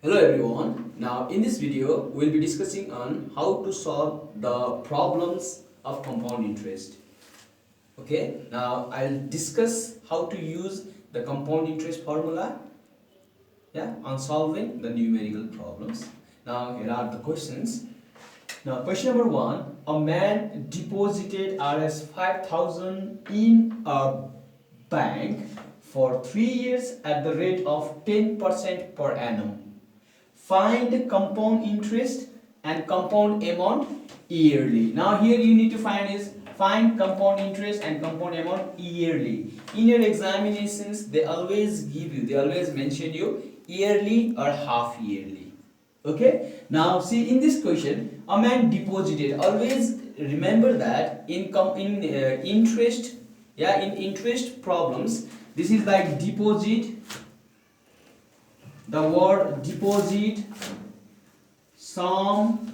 Hello everyone. Now in this video we'll be discussing on how to solve the problems of compound interest. Okay, now I'll discuss how to use the compound interest formula on solving the numerical problems. Now here are the questions. Now question number 1, a man deposited Rs 5,000 in a bank for 3 years at the rate of 10% per annum. Find compound interest and compound amount yearly. Now here you need to find compound interest and compound amount yearly. In your examinations they always mention you yearly or half yearly. Okay, now see in this question a man deposited. Always remember that in interest problems, this is like deposit. The word deposit, sum,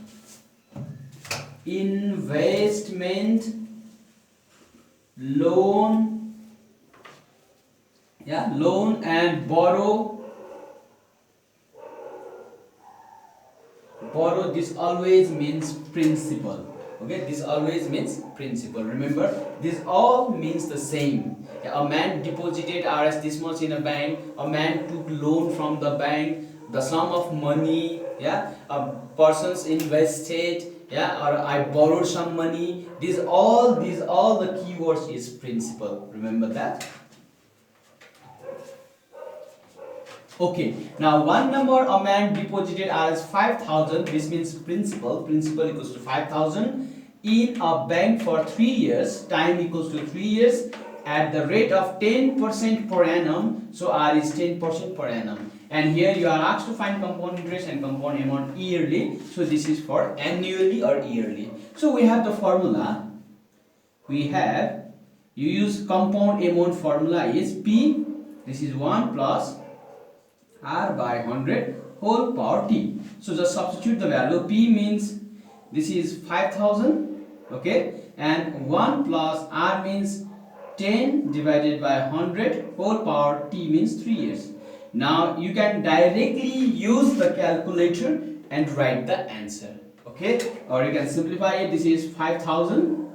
investment, loan, loan and borrow. Borrow, this always means principal. Okay, this always means principal. Remember, this all means the same. A man deposited Rs this much in a bank. A man took loan from the bank. The sum of money. A person's invested. Or I borrowed some money. These all the keywords is principal. Remember that. Okay, now one number a man deposited as 5,000. This means principal. Principal equals to 5,000 in a bank for 3 years. Time equals to 3 years at the rate of 10% per annum. So R is 10% per annum. And here you are asked to find compound interest and compound amount yearly. So this is for annually or yearly. So we have the formula. You use compound amount formula is P. This is 1 plus R by 100 whole power T. So just substitute the value. P means this is 5,000, okay, and 1 plus R means 10 divided by 100 whole power T means 3 years. Now you can directly use the calculator and write the answer, okay, or you can simplify it. This is 5,000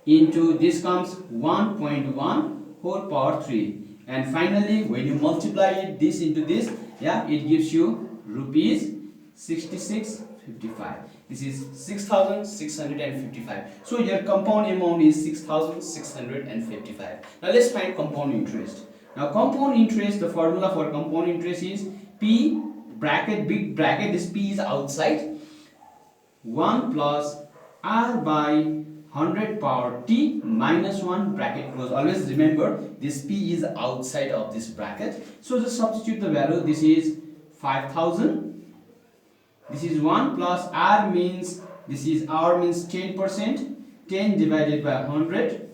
into this comes 1.1 whole power 3, and finally when you multiply it this into this, it gives you rupees 6655. This is 6,655. So your compound amount is 6,655. Now let's find compound interest. Now compound interest, the formula for compound interest is P bracket, big bracket, this P is outside, 1 plus R by 100 power T minus 1 bracket close. Always remember this P is outside of this bracket. So just substitute the value. This is 5,000. This is 1 plus R means, this is R means 10%. 10 divided by 100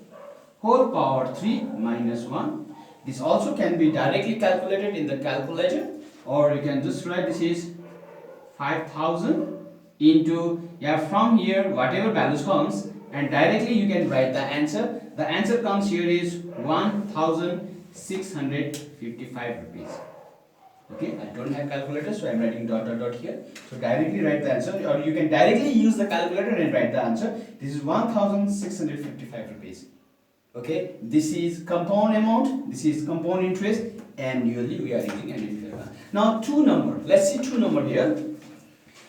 whole power 3 minus 1. This also can be directly calculated in the calculator, or you can just write this is 5,000 into, from here whatever values comes, and directly you can write the answer. The answer comes here is 1,655 rupees. Okay, I don't have calculator, so I am writing dot here. So directly write the answer, or you can directly use the calculator and write the answer. This is 1,655 rupees. Okay, this is compound amount, this is compound interest. Annually we are using annually. Now 2 number. Let's see 2 number here.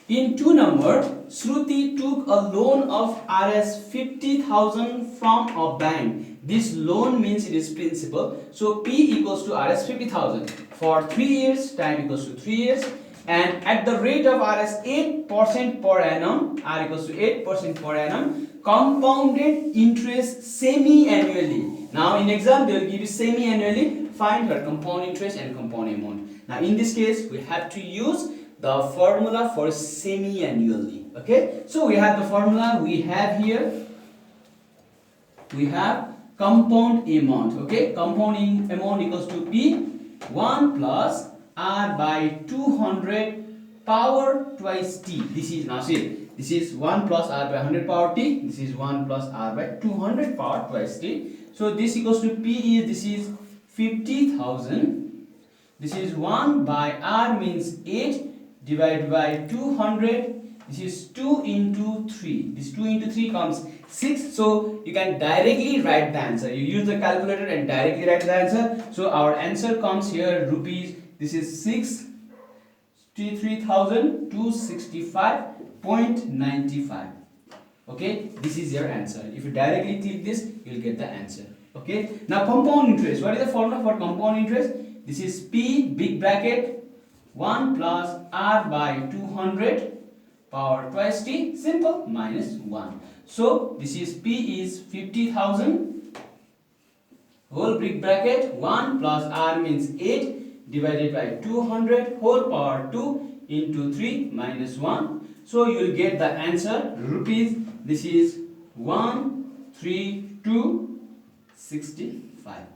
In 2 number, Shruti took a loan of Rs 50,000 from a bank. This loan means it is principal. So P equals to Rs 50,000 for 3 years. Time equals to 3 years. And at the rate of Rs 8% per annum, R equals to 8% per annum, compounded interest semi-annually. Now in exam they will give you semi-annually. Find her compound interest and compound amount. Now in this case we have to use the formula for semi-annually. Okay, so we have the formula. We have compound amount. Okay, compound amount equals to P 1 plus R by 200 power twice T. This is, now see, this is 1 plus R by 100 power T. This is 1 plus R by 200 power twice T. So this equals to P is, this is 50,000. This is 1 by R means 8 divided by 200. This is 2 into 3. This 2 into 3 comes 6. So you can directly write the answer. You use the calculator and directly write the answer. So our answer comes here rupees. This is 63,265.95. Okay, this is your answer. If you directly click this, you will get the answer. Okay, now compound interest. What is the formula for compound interest? This is P big bracket 1 plus R by 200 power twice T, simple, minus 1. So this is P is 50,000 whole big bracket 1 plus R means 8 divided by 200 whole power 2 into 3 minus 1. So you will get the answer rupees. This is 13265.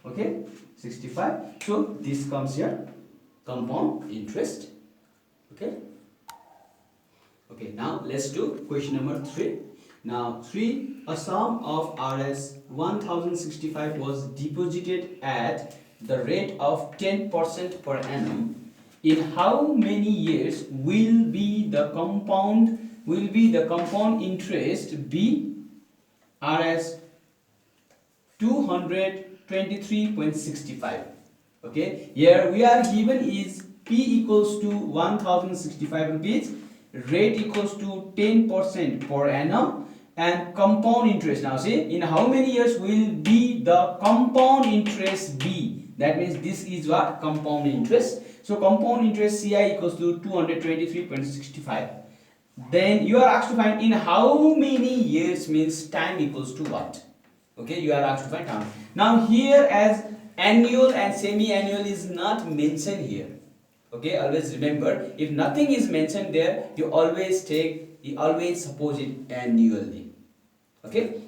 Okay, 65. So this comes here, compound interest. Okay. Okay, now let's do question number 3. Now 3, a sum of Rs 1065 was deposited at the rate of 10% per annum. In how many years will be the compound interest be Rs 223.65? Okay, here we are given is P equals to 1065 rupees, rate equals to 10% per annum, and compound interest. Now see, in how many years will be the compound interest be? That means this is what? Compound interest. So compound interest CI equals to 223.65. Then you are asked to find in how many years means time equals to what? Okay, you are asked to find time. Now here as annual and semi-annual is not mentioned here. Okay, always remember, if nothing is mentioned there, you always suppose it annually. Okay,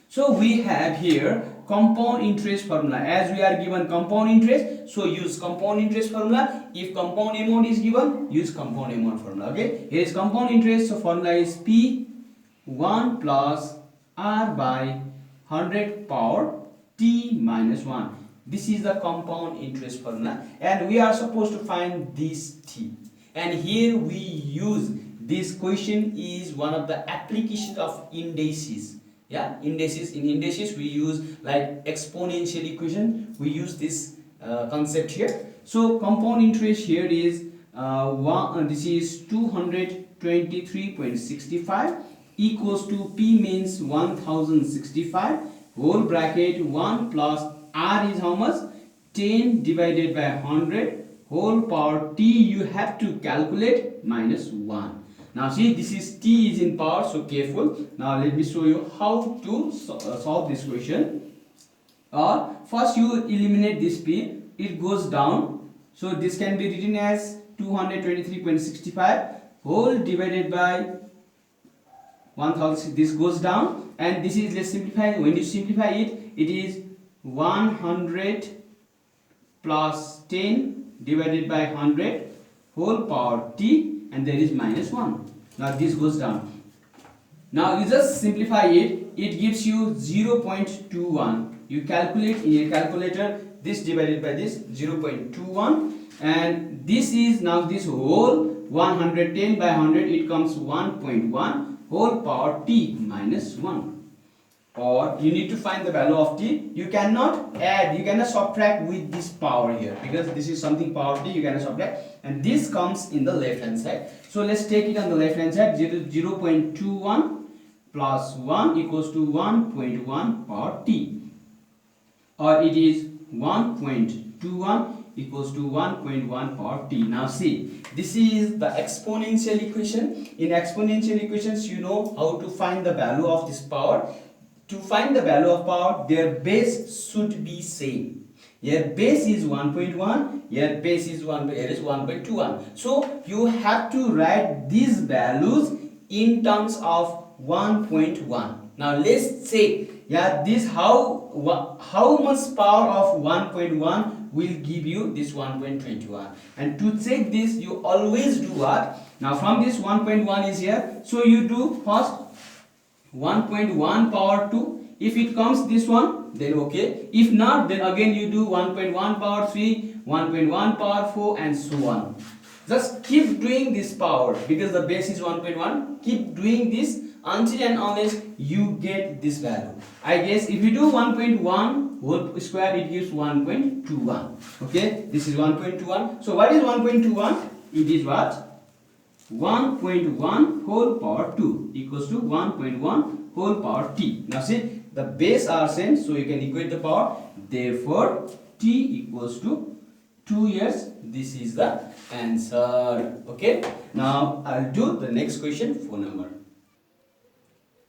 so we have here compound interest formula. As we are given compound interest, so use compound interest formula. If compound amount is given, use compound amount formula. Okay, here is compound interest, so formula is P 1 plus R by 100 power T minus 1. This is the compound interest formula, and we are supposed to find this T. And here we use this question is one of the applications of indices. Yeah, indices. In indices we use like exponential equation. We use this concept here. So compound interest here is this is 223.65 equals to P means 1065 whole bracket 1 plus R is how much? 10 divided by 100 whole power T you have to calculate minus 1. Now see, this is T is in power, so careful. Now let me show you how to solve this question. First you eliminate this P, it goes down. So this can be written as 223.65 whole divided by 1000. This goes down, and this is, let's simplify. When you simplify it, it is 100 plus 10 divided by 100 whole power T, and there is minus 1. Now this goes down. Now you just simplify it, it gives you 0.21. You calculate in your calculator this divided by this 0.21, and this is now this whole 110 by 100, it comes 1.1 whole power T minus 1. Or you need to find the value of T. You cannot add, you cannot subtract with this power here, because this is something power T, you cannot subtract, and this comes in the left hand side. So let's take it on the left hand side. 0.21 plus 1 equals to 1.1 power T, or it is 1.21 equals to 1.1 power T. Now see, this is the exponential equation. In exponential equations, you know how to find the value of this power. To find the value of power, their base should be same. Your base is 1.1, your base is 1.21. So you have to write these values in terms of 1.1. Now let's say, yeah, this how much power of 1.1 will give you this 1.21. And to check this, you always do what? Now from this 1.1 is here, so you do first 1.1 power 2. If it comes this one, then okay. If not, then again you do 1.1 power 3, 1.1 power 4, and so on. Just keep doing this power because the base is 1.1. Keep doing this until and unless you get this value. I guess if you do 1.1 whole square, it gives 1.21. Okay, this is 1.21. So what is 1.21? It is what? 1.1 whole power 2 equals to 1.1 whole power t. Now see, the base are same, so you can equate the power. Therefore, t equals to 2 years. This is the answer. Okay. Now I'll do the next question, 4 number.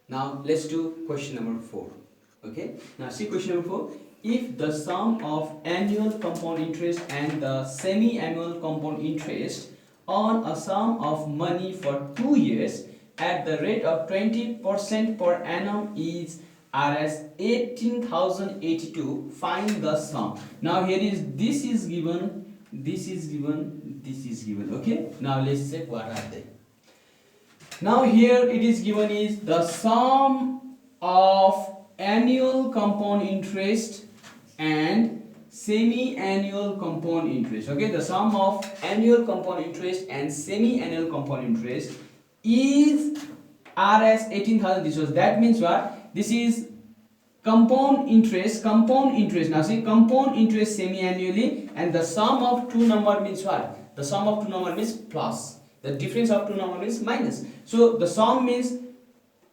Now let's do question number 4. Okay. Now see question number 4. If the sum of annual compound interest and the semi-annual compound interest on a sum of money for 2 years at the rate of 20% per annum is Rs 18,082, find the sum. Now here is, this is given, this is given, this is given. Okay, now let's check what are they. Now here it is given is the sum of annual compound interest and semi-annual compound interest. Okay, the sum of annual compound interest and semi-annual compound interest is Rs 18,000. This was, that means what? This is compound interest. Now see, compound interest semi-annually, and the sum of two number means what? The sum of two number means plus. The difference of two number means minus. So the sum means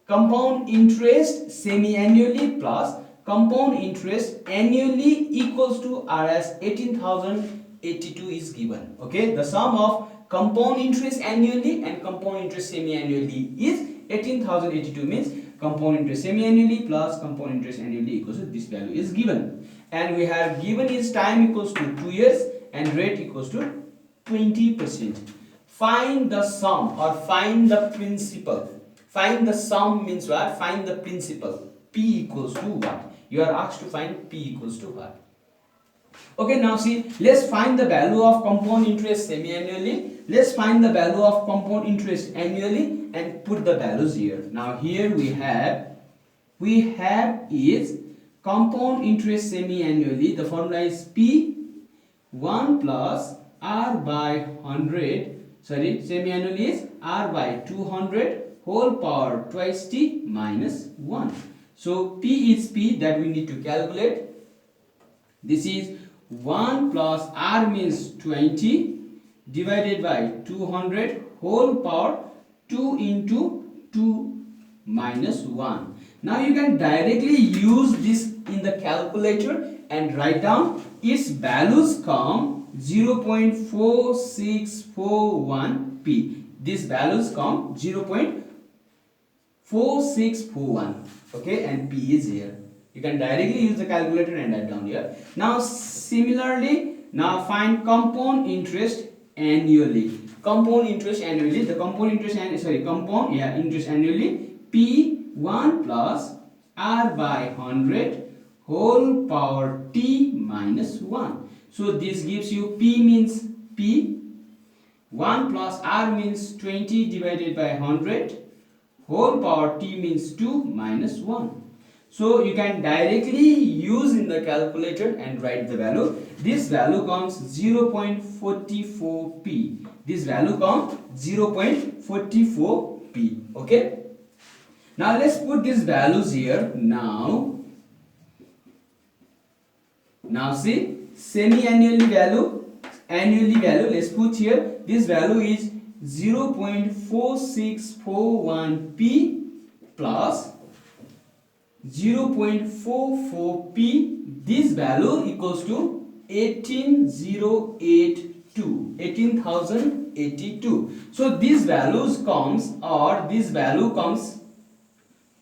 compound interest semi-annually plus compound interest annually equals to Rs 18,082 is given. Okay, the sum of compound interest annually and compound interest semi-annually is 18,082, means compound interest semi-annually plus compound interest annually equals to this value is given, and we have given is time equals to 2 years and rate equals to 20%. Find the sum or find the principal. Find the sum means what? Find the principal. P equals to what? You are asked to find P equals to what? Okay, now see, let's find the value of compound interest semi-annually. Let's find the value of compound interest annually and put the values here. Now here we have is compound interest semi-annually. The formula is P 1 plus R by 100. Sorry, semi-annually is R by 200 whole power twice T minus 1. So P is P that we need to calculate. This is 1 plus R means 20 divided by 200 whole power 2 into 2 minus 1. Now you can directly use this in the calculator and write down its values come 0.4641 P. These values come 0.4641. Okay, and P is here. You can directly use the calculator and write down here. Now similarly, now find compound interest annually. Compound interest annually. The compound interest interest annually. P 1 plus R by 100 whole power T minus 1. So this gives you P means P. 1 plus R means 20 divided by 100 whole power T means 2 minus 1. So you can directly use in the calculator and write the value. This value comes 0.44 P. This value comes 0.44 P. Okay. Now let's put these values here. Now see, semi-annually value, annually value. Let's put here. This value is 0.4641 P plus 0.44 P. This value equals to 18,082. So these values comes, or this value comes,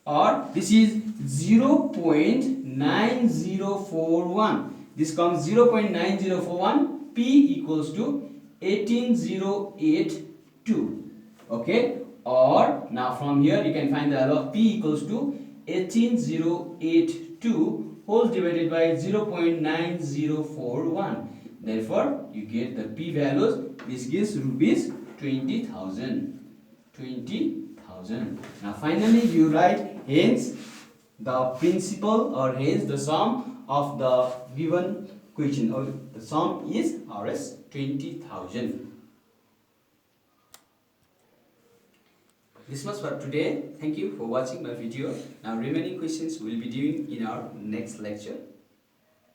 or this is 0.9041. This comes 0.9041. P equals to 18,082. Okay, or now from here you can find the value of P equals to 18,082 whole divided by 0.9041. Therefore you get the P values. This gives rupees 20,000. 20,000. Now finally you write hence the principal, or hence the sum of the given question, or the sum is Rs 20,000. This much for today. Thank you for watching my video. Now remaining questions we'll be doing in our next lecture.